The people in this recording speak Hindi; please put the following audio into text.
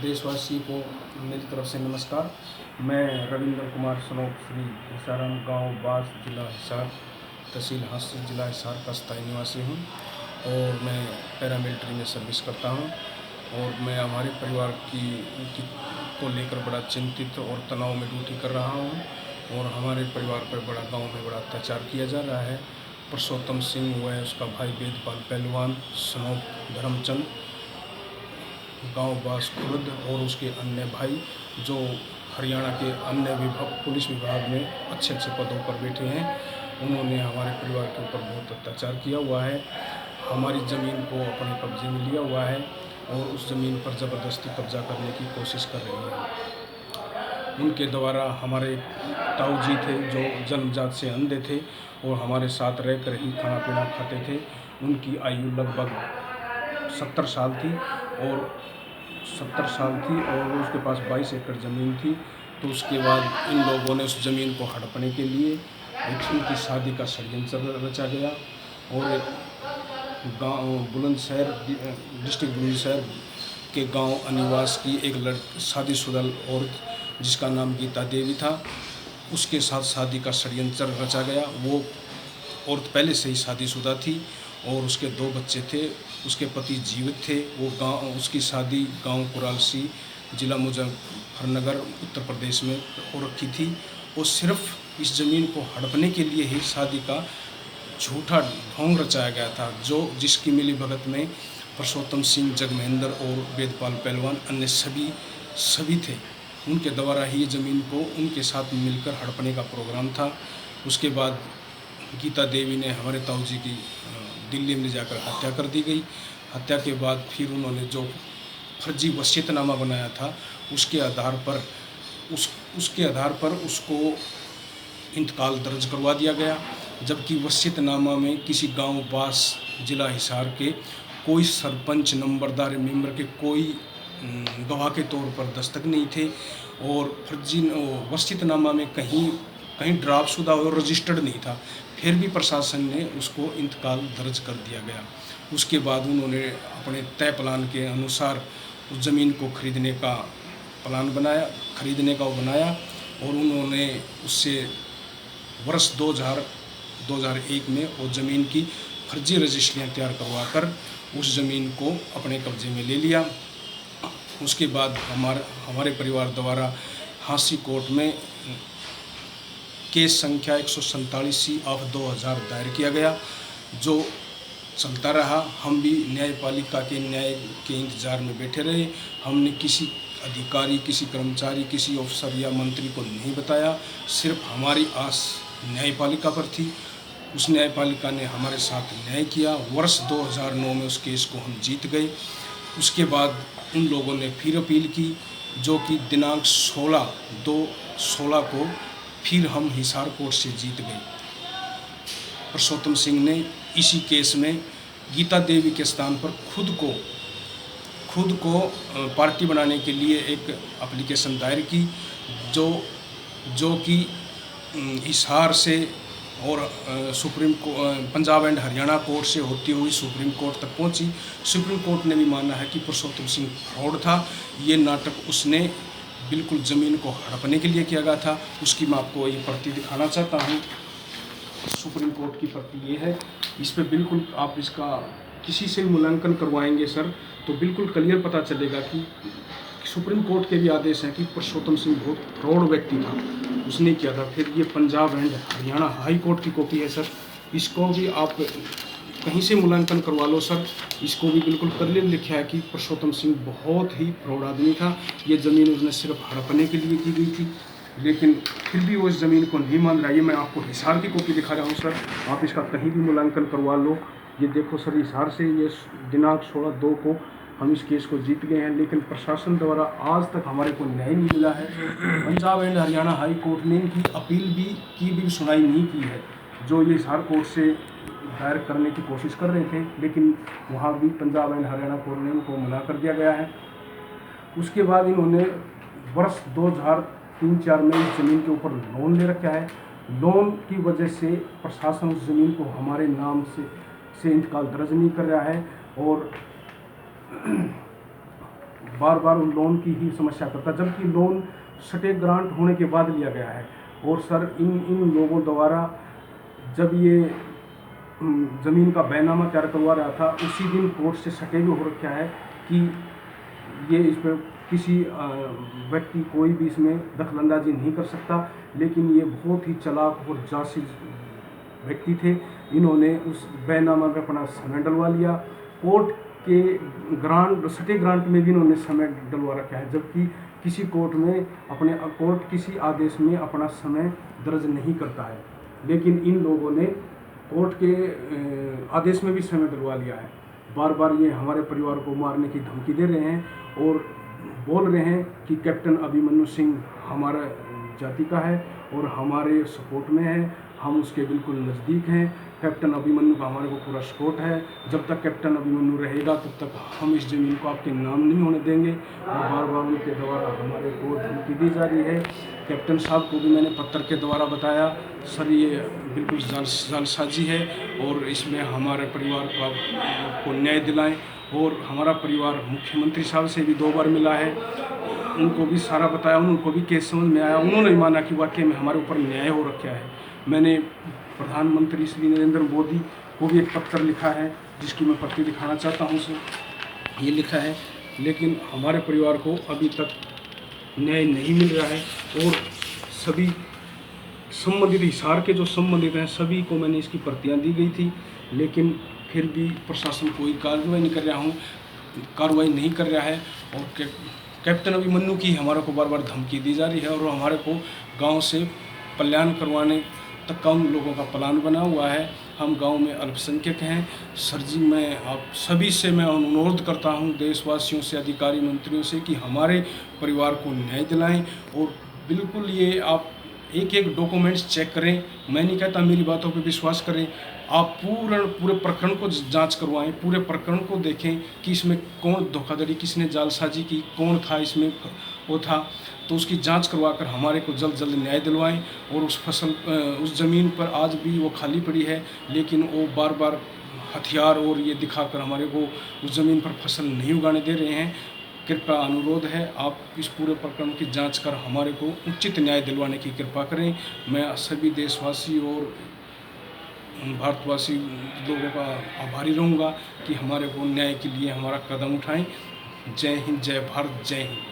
देशवासी को मेरी तरफ से नमस्कार। मैं रविंद्र कुमार सनोप श्री हिसाराम गाँव बास जिला हिसार तहसील हांसी जिला हिसार का स्थायी निवासी हूँ और मैं पैरामिलिट्री में सर्विस करता हूँ। और मैं हमारे परिवार की को लेकर बड़ा चिंतित और तनाव में ड्यूटी कर रहा हूँ और हमारे परिवार पर गाँव में बड़ा अत्याचार किया जा रहा है। पुरुषोत्तम सिंह व उसका भाई वेदपाल पहलवान, सनोप धर्मचंद, गांव बास खुर्द और उसके अन्य भाई जो हरियाणा के अन्य पुलिस विभाग में अच्छे पदों पर बैठे हैं, उन्होंने हमारे परिवार के ऊपर बहुत अत्याचार किया हुआ है। हमारी ज़मीन को अपने कब्जे में लिया हुआ है और उस ज़मीन पर ज़बरदस्ती कब्जा करने की कोशिश कर रहे हैं। उनके द्वारा हमारे ताऊ जी थे जो जन्मजात से अंधे थे और हमारे साथ रहकर ही खाना पीना खाते थे। उनकी आयु लगभग 70 साल थी और उसके पास 22 एकड़ ज़मीन थी। तो उसके बाद इन लोगों ने उस ज़मीन को हड़पने के लिए उनकी शादी का षड्यंत्र रचा गया और गाँव बुलंदशहर डिस्ट्रिक्ट बुलंदशहर के गांव अनिवास की एक शादीशुदा औरत जिसका नाम गीता देवी था, उसके साथ शादी का षड्यंत्र रचा गया। वो औरत पहले से ही शादीशुदा थी और उसके 2 बच्चे थे। उसके पति जीवित थे। वो उसकी शादी गांव कुरालसी जिला मुजफ्फरनगर उत्तर प्रदेश में हो रखी थी और सिर्फ इस ज़मीन को हड़पने के लिए ही शादी का झूठा ढोंग रचाया गया था, जिसकी मिली भगत में पुरुषोत्तम सिंह, जगमहेंद्र और वेदपाल पहलवान अन्य सभी थे। उनके द्वारा ही ज़मीन को उनके साथ मिलकर हड़पने का प्रोग्राम था। उसके बाद गीता देवी ने हमारे ताऊ जी की दिल्ली में जाकर हत्या कर दी गई। हत्या के बाद फिर उन्होंने जो फर्जी वसीयतनामा बनाया था उसके आधार पर उसको इंतकाल दर्ज करवा दिया गया, जबकि वसीयतनामा में किसी गांव बास जिला हिसार के कोई सरपंच, नंबरदार, मेंबर के कोई गवाह के तौर पर दस्तक नहीं थे और फर्जी वसीयतनामा में कहीं ड्राफ्टशुदा और रजिस्टर्ड नहीं था। फिर भी प्रशासन ने उसको इंतकाल दर्ज कर दिया गया। उसके बाद उन्होंने अपने तय प्लान के अनुसार उस ज़मीन को खरीदने का बनाया और उन्होंने उससे वर्ष 2001 में वो ज़मीन की फर्जी रजिस्ट्रियाँ तैयार करवाकर उस ज़मीन को अपने कब्जे में ले लिया। उसके बाद हमारे परिवार द्वारा हांसी कोर्ट में केस संख्या 147/2000 दायर किया गया, जो चलता रहा। हम भी न्यायपालिका के न्याय के इंतज़ार में बैठे रहे। हमने किसी अधिकारी, किसी कर्मचारी, किसी अफसर या मंत्री को नहीं बताया। सिर्फ हमारी आस न्यायपालिका पर थी। उस न्यायपालिका ने हमारे साथ न्याय किया। वर्ष 2009 में उस केस को हम जीत गए। उसके बाद उन लोगों ने फिर अपील की, जो कि दिनांक 16/2/16 को फिर हम हिसार कोर्ट से जीत गए। पुरुषोत्तम सिंह ने इसी केस में गीता देवी के स्थान पर खुद को पार्टी बनाने के लिए एक एप्लीकेशन दायर की, जो कि हिसार से और पंजाब एंड हरियाणा कोर्ट से होती हुई सुप्रीम कोर्ट तक पहुंची। सुप्रीम कोर्ट ने भी माना है कि पुरुषोत्तम सिंह फ्रॉड था। ये नाटक उसने बिल्कुल ज़मीन को हड़पने के लिए किया गया था। उसकी मैं आपको ये प्रति दिखाना चाहता हूँ। सुप्रीम कोर्ट की प्रति ये है। इस पर बिल्कुल आप इसका किसी से मूल्यांकन करवाएंगे सर, तो बिल्कुल क्लियर पता चलेगा कि सुप्रीम कोर्ट के भी आदेश हैं कि पुरुषोत्तम सिंह बहुत फ्रॉड व्यक्ति था, उसने किया था। फिर ये Punjab and Haryana high court की कॉपी है सर, इसको भी आप कहीं से मूल्यांकन करवा लो सर। इसको भी बिल्कुल क्लियर लिखा है कि पुरुषोत्तम सिंह बहुत ही फ्रॉड आदमी था। ये ज़मीन उसने सिर्फ हड़पने के लिए की गई थी, लेकिन फिर भी वो इस ज़मीन को नहीं मान रहा। ये मैं आपको हिसार की कॉपी दिखा रहा हूँ सर, आप इसका कहीं भी मूल्यांकन करवा लो। ये देखो सर, हिसार से ये दिनांक 16/2 को हम इस केस को जीत गए हैं, लेकिन प्रशासन द्वारा आज तक हमारे को न्याय नहीं मिला है। Punjab and Haryana high court ने इनकी अपील भी सुनाई नहीं की है, जो ये हिसार कोर्ट से दायर करने की कोशिश कर रहे थे, लेकिन वहाँ भी पंजाब एंड हरियाणा कोर्ट ने उनको मना कर दिया गया है। उसके बाद इन्होंने वर्ष 2003-4 में इस ज़मीन के ऊपर लोन ले रखा है। लोन की वजह से प्रशासन उस ज़मीन को हमारे नाम से इंतकाल दर्ज नहीं कर रहा है और बार बार उन लोन की ही समस्या करता, जबकि लोन सटे ग्रांट होने के बाद लिया गया है। और सर इन लोगों द्वारा जब ये ज़मीन का बैनामा तैयार करवा रहा था, उसी दिन कोर्ट से सटे भी हो रखा है कि ये इस पर किसी व्यक्ति कोई भी इसमें दखलंदाजी नहीं कर सकता। लेकिन ये बहुत ही चालाक और जासूस व्यक्ति थे। इन्होंने उस बैनामा में अपना समय डलवा लिया। कोर्ट के ग्रांट सटे ग्रांट में भी इन्होंने समय डलवा रखा है, जबकि किसी कोर्ट किसी आदेश में अपना समय दर्ज नहीं करता है। लेकिन इन लोगों ने कोर्ट के आदेश में भी समय डलवा लिया है। बार बार ये हमारे परिवार को मारने की धमकी दे रहे हैं और बोल रहे हैं कि कैप्टन अभिमन्यु सिंह हमारा जाति का है और हमारे सपोर्ट में है, हम उसके बिल्कुल नज़दीक हैं। कैप्टन अभिमन्यु का हमारे को पूरा सपोर्ट है। जब तक कैप्टन अभिमन्यु रहेगा तब तक हम इस ज़मीन को आपके नाम नहीं होने देंगे। और बार बार उनके द्वारा हमारे को धमकी दी जा रही है। कैप्टन साहब को भी मैंने पत्र के द्वारा बताया, सर ये बिल्कुल जालसाजी है और इसमें हमारे परिवार को न्याय दिलाएं। और हमारा परिवार मुख्यमंत्री साहब से भी 2 बार मिला है, उनको भी सारा बताया, उनको भी केस समझ में आया, उन्होंने भी माना कि वाकई में हमारे ऊपर न्याय हो रखा है। मैंने प्रधानमंत्री श्री नरेंद्र मोदी को भी एक पत्र लिखा है, जिसकी मैं प्रति दिखाना चाहता हूँ उसे। ये लिखा है, लेकिन हमारे परिवार को अभी तक न्याय नहीं मिल रहा है। और सभी संबंधित हिसार के जो संबंधित हैं सभी को मैंने इसकी प्रतियाँ दी गई थी, लेकिन फिर भी प्रशासन कोई कार्रवाई नहीं कर रहा है। और कैप्टन अभिमन्यु की हमारे को बार बार धमकी दी जा रही है और हमारे को गांव से पलायन करवाने तक का उन लोगों का प्लान बना हुआ है। हम गांव में अल्पसंख्यक हैं। सर जी, मैं आप सभी से मैं अनुरोध करता हूं, देशवासियों से, अधिकारी मंत्रियों से, कि हमारे परिवार को न्याय दिलाएं। और बिल्कुल ये आप एक एक डॉक्यूमेंट्स चेक करें। मैं नहीं कहता मेरी बातों पे विश्वास करें, आप पूरे प्रकरण को जांच करवाएं, पूरे प्रकरण को देखें कि इसमें कौन धोखाधड़ी, किसने जालसाजी की, कौन था इसमें वो था, तो उसकी जांच करवाकर हमारे को जल्द न्याय दिलवाएं। और उस ज़मीन पर आज भी वो खाली पड़ी है, लेकिन वो बार बार हथियार और ये दिखाकर हमारे को उस ज़मीन पर फसल नहीं उगाने दे रहे हैं। कृपया अनुरोध है, आप इस पूरे प्रकरण की जांच कर हमारे को उचित न्याय दिलवाने की कृपा करें। मैं सभी देशवासी और भारतवासी लोगों का आभारी रहूँगा कि हमारे को न्याय के लिए हमारा कदम उठाएं। जय हिंद, जय भारत, जय हिंद।